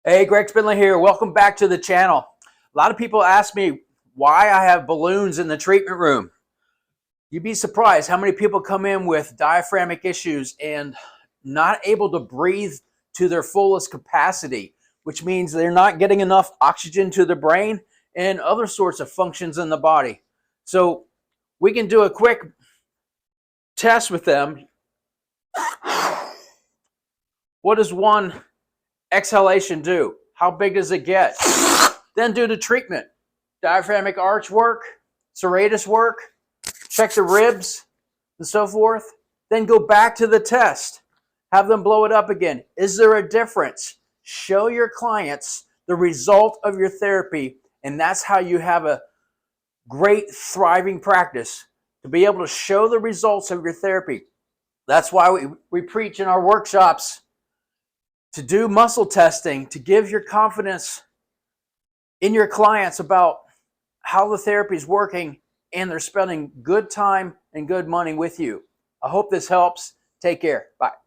Hey, Greg Spindler here. Welcome back to the channel. A lot of people ask me why I have balloons in the treatment room. You'd be surprised how many people come in with diaphragmatic issues and not able to breathe to their fullest capacity, which means they're not getting enough oxygen to the brain and other sorts of functions in the body. So we can do a quick test with them. What does one exhalation do? How big does it get? Then do the treatment. Diaphragmatic arch work, serratus work, check the ribs and so forth. Then go back to the test. Have them blow it up again. Is there a difference? Show your clients the result of your therapy, and that's how you have a great, thriving practice, to be able to show the results of your therapy. That's why we preach in our workshops to do muscle testing, to give your confidence in your clients about how the therapy is working, and they're spending good time and good money with you. I hope this helps. Take care. Bye.